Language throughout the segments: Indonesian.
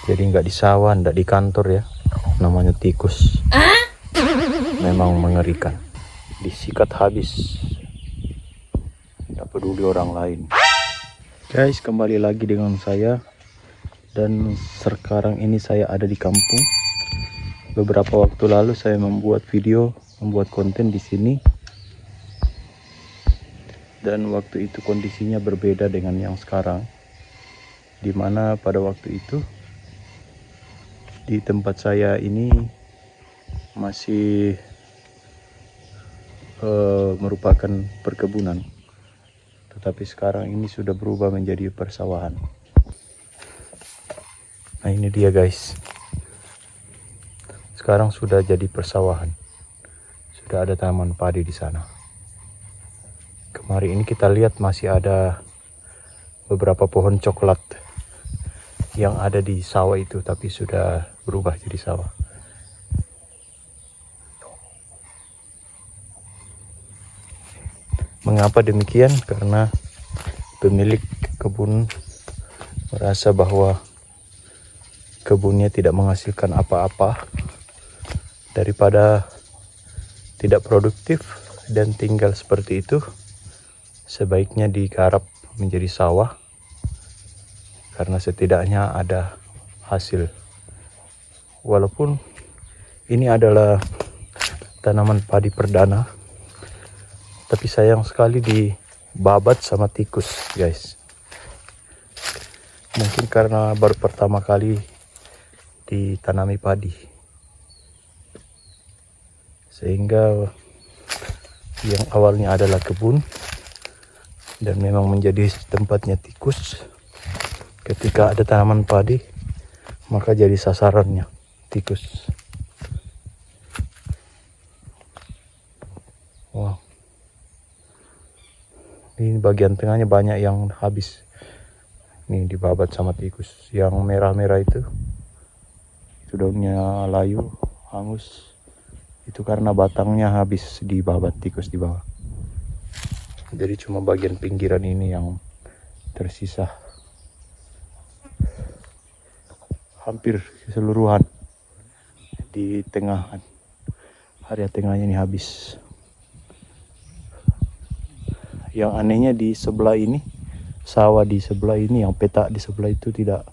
Jadi nggak di sawah, nggak di kantor ya. Namanya tikus. Memang mengerikan. Disikat habis. Nggak peduli orang lain. Guys, kembali lagi dengan saya. Dan sekarang ini saya ada di kampung. Beberapa waktu lalu saya membuat video, membuat konten di sini. Dan waktu itu kondisinya berbeda dengan yang sekarang. Dimana pada waktu itu di tempat saya ini masih merupakan perkebunan, tetapi sekarang ini sudah berubah menjadi persawahan. Nah ini dia guys, sekarang sudah jadi persawahan, sudah ada taman padi di sana. Kemarin ini kita lihat masih ada beberapa pohon coklat yang ada di sawah itu, tapi sudah berubah jadi sawah. Mengapa demikian? Karena pemilik kebun merasa bahwa kebunnya tidak menghasilkan apa-apa, daripada tidak produktif dan tinggal seperti itu, sebaiknya digarap menjadi sawah. Karena setidaknya ada hasil. Walaupun ini adalah tanaman padi perdana, tapi sayang sekali dibabat sama tikus guys. Mungkin karena baru pertama kali ditanami padi, sehingga yang awalnya adalah kebun dan memang menjadi tempatnya tikus. Ketika ada tanaman padi, maka jadi sasarannya tikus. Wow. Ini bagian tengahnya banyak yang habis. Ini dibabat sama tikus. Yang merah-merah itu daunnya layu, hangus. Itu karena batangnya habis dibabat tikus di bawah. Jadi cuma bagian pinggiran ini yang tersisa. Hampir keseluruhan di tengah, area tengahnya ini habis. Yang anehnya di sebelah ini, sawah di sebelah ini, yang petak di sebelah itu tidak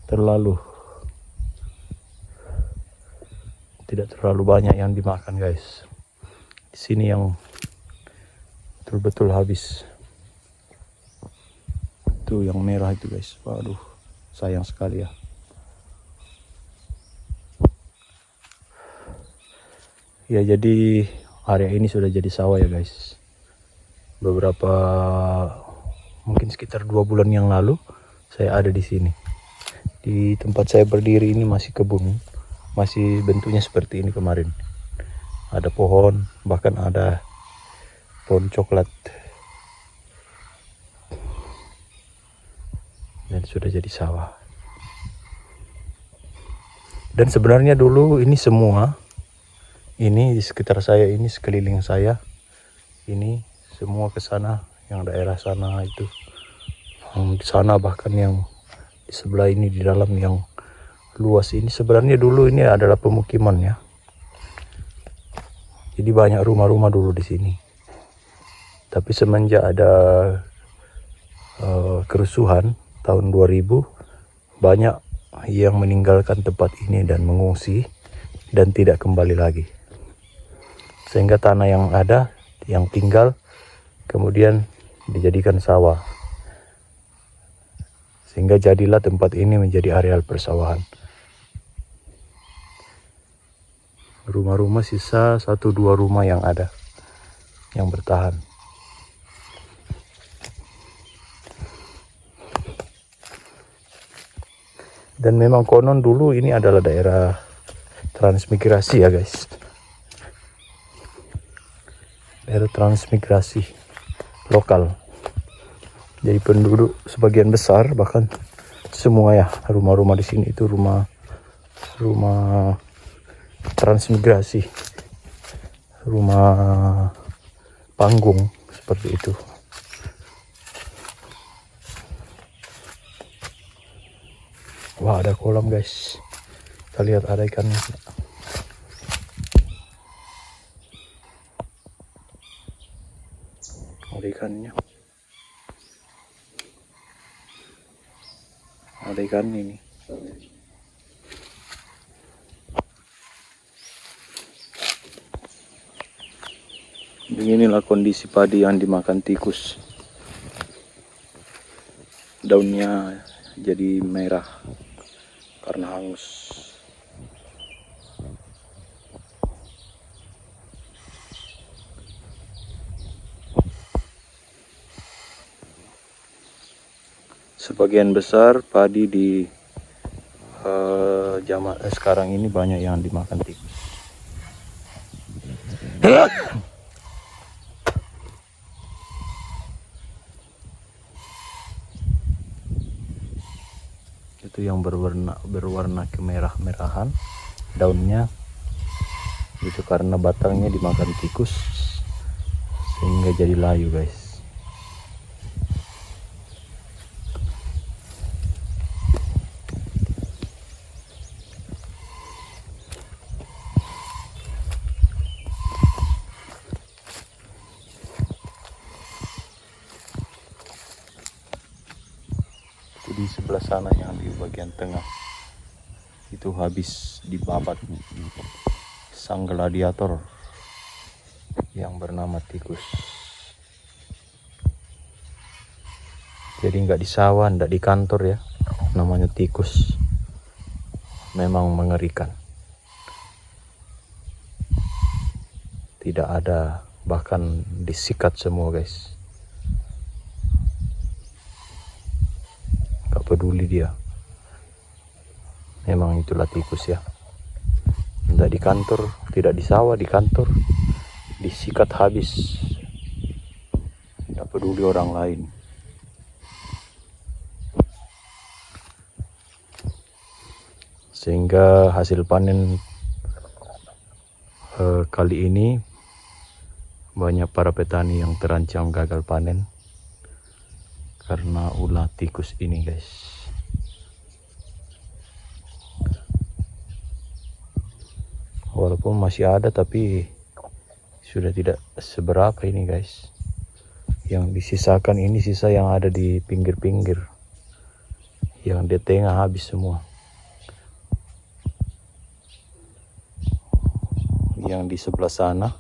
terlalu banyak yang dimakan guys. Di sini yang betul-betul habis. Itu yang merah itu guys. Waduh, sayang sekali ya. Ya jadi area ini sudah jadi sawah ya guys. Beberapa, mungkin sekitar 2 bulan yang lalu saya ada di sini. Di tempat saya berdiri ini masih kebun, masih bentuknya seperti ini kemarin. Ada pohon, bahkan ada pohon coklat. Dan sudah jadi sawah. Dan sebenarnya dulu ini semua, ini di sekitar saya ini, sekeliling saya ini semua ke sana, yang daerah sana itu, yang di sana bahkan yang di sebelah ini, di dalam yang luas ini, sebenarnya dulu ini adalah pemukiman ya. Jadi banyak rumah-rumah dulu di sini. Tapi semenjak ada kerusuhan tahun 2000, banyak yang meninggalkan tempat ini dan mengungsi dan tidak kembali lagi. Sehingga tanah yang ada, yang tinggal, kemudian dijadikan sawah. Sehingga jadilah tempat ini menjadi areal persawahan. Rumah-rumah sisa 1-2 rumah yang ada, yang bertahan. Dan memang konon dulu ini adalah daerah transmigrasi ya guys. Daerah transmigrasi lokal. Jadi penduduk sebagian besar, bahkan semua ya, rumah-rumah di sini itu rumah transmigrasi, rumah panggung seperti itu. Wah, ada kolam guys. Kita lihat ada ikannya. Ada ikannya. Ada ikan ini. Beginilah kondisi padi yang dimakan tikus. Daunnya jadi merah karena hangus. Sebagian besar padi di zaman sekarang ini banyak yang dimakan tikus. Itu yang berwarna kemerah-merahan daunnya, itu karena batangnya dimakan tikus sehingga jadi layu guys. Di sebelah sana yang di bagian tengah itu habis dibabat sang gladiator yang bernama tikus. Jadi nggak di sawah, nggak di kantor ya, namanya tikus. Memang mengerikan. Tidak ada, bahkan disikat semua guys. Gak peduli dia. Memang itulah tikus ya. Tidak di kantor, tidak di sawah, di kantor. Disikat habis. Tidak peduli orang lain. Sehingga hasil panen kali ini banyak para petani yang terancam gagal panen karena ulah tikus ini guys. Walaupun masih ada tapi sudah tidak seberapa ini guys. Yang disisakan ini sisa yang ada di pinggir-pinggir, yang di tengah habis semua. Yang di sebelah sana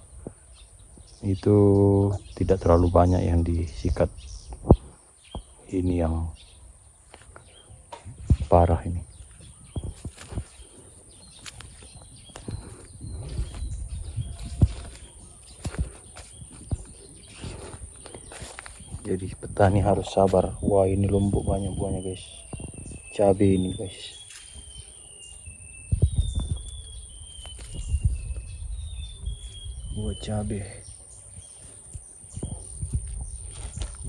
itu tidak terlalu banyak yang disikat. Ini yang parah ini. Jadi petani harus sabar. Wah, ini lombok banyak buahnya guys. Cabai ini guys. Buah cabai.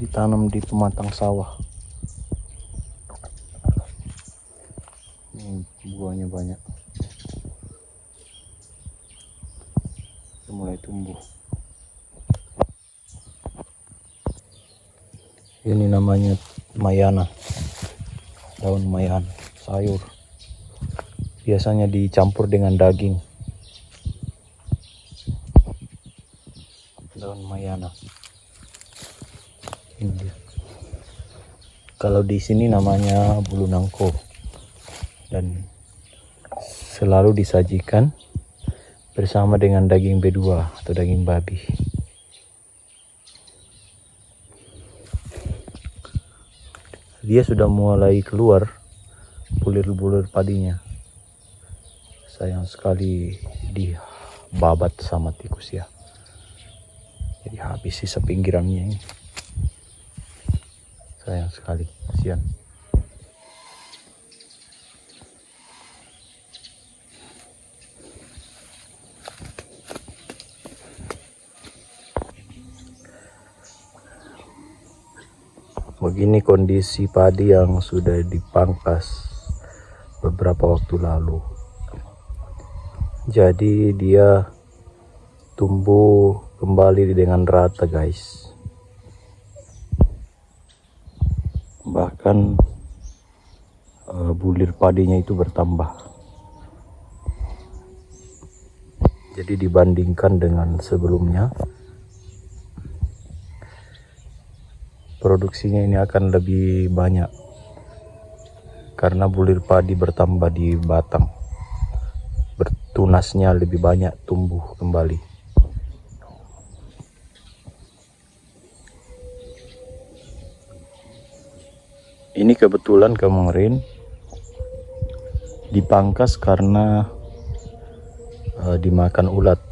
Ditanam di pematang sawah. Ini buahnya banyak. Sudah mulai tumbuh. Ini namanya mayana. Daun mayana, sayur. Biasanya dicampur dengan daging. Daun mayana. Ini dia. Kalau di sini namanya bulu nangko dan selalu disajikan bersama dengan daging B2 atau daging babi. Dia sudah mulai keluar bulir-bulir padinya. Sayang sekali dibabat sama tikus ya. Jadi habis sisa pinggirannya ini. Sayang sekali, kasihan. Begini kondisi padi yang sudah dipangkas beberapa waktu lalu. Jadi dia tumbuh kembali dengan rata guys. Bahkan bulir padinya itu bertambah. Jadi dibandingkan dengan sebelumnya, produksinya ini akan lebih banyak karena bulir padi bertambah di batang. Tunasnya lebih banyak tumbuh kembali. Ini kebetulan kemarin dipangkas karena dimakan ulat.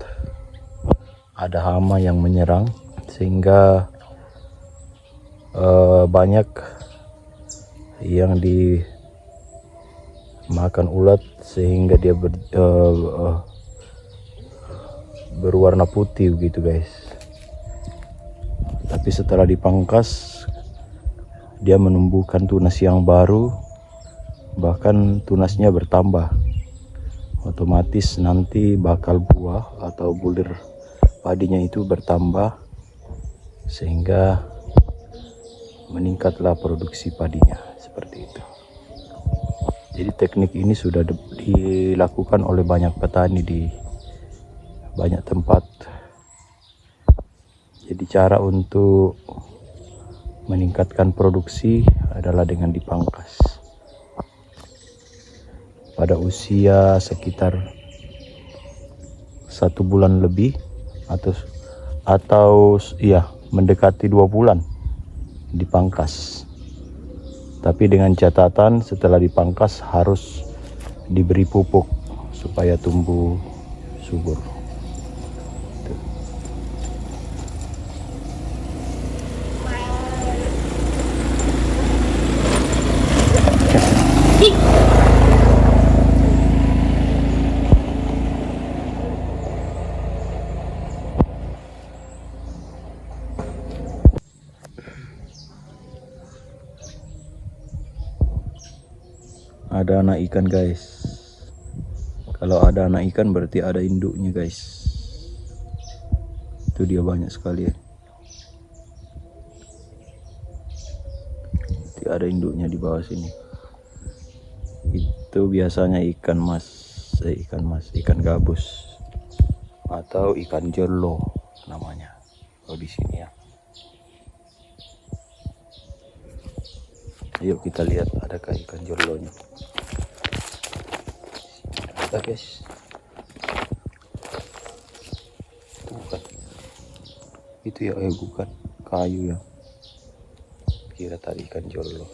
Ada hama yang menyerang sehingga banyak yang dimakan ulat sehingga dia berwarna putih gitu guys. Tapi setelah dipangkas dia menumbuhkan tunas yang baru, bahkan tunasnya bertambah. Otomatis nanti bakal buah atau bulir padinya itu bertambah sehingga meningkatlah produksi padinya seperti itu. Jadi teknik ini sudah dilakukan oleh banyak petani di banyak tempat. Jadi cara untuk meningkatkan produksi adalah dengan dipangkas. Pada usia sekitar 1 bulan lebih atau ya mendekati 2 bulan dipangkas. Tapi dengan catatan setelah dipangkas harus diberi pupuk supaya tumbuh subur. Ada anak ikan guys. Kalau ada anak ikan berarti ada induknya guys. Itu dia banyak sekali ya. Ada induknya di bawah sini. Itu biasanya ikan gabus atau ikan jelo namanya kalau di sini ya. Ayo kita lihat adakah ikan jolonya. Ada guys. Itu bukan. Itu ya, bukan kayu ya. Kira tadi ikan jolo.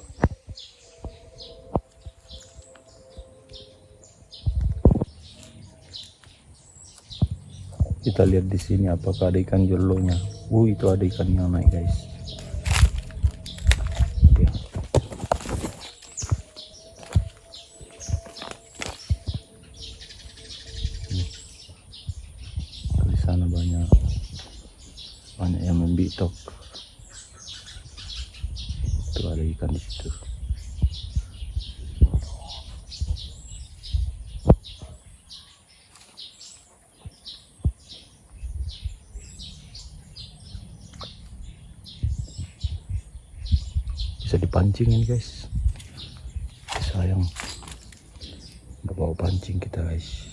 Kita lihat di sini apakah ada ikan jolonya. Itu ada ikan yang naik guys. Ya. Di sana banyak yang membitok. Itu ada ikan di situ. Bisa dipancing ini guys. Sayang nggak bawa pancing kita guys.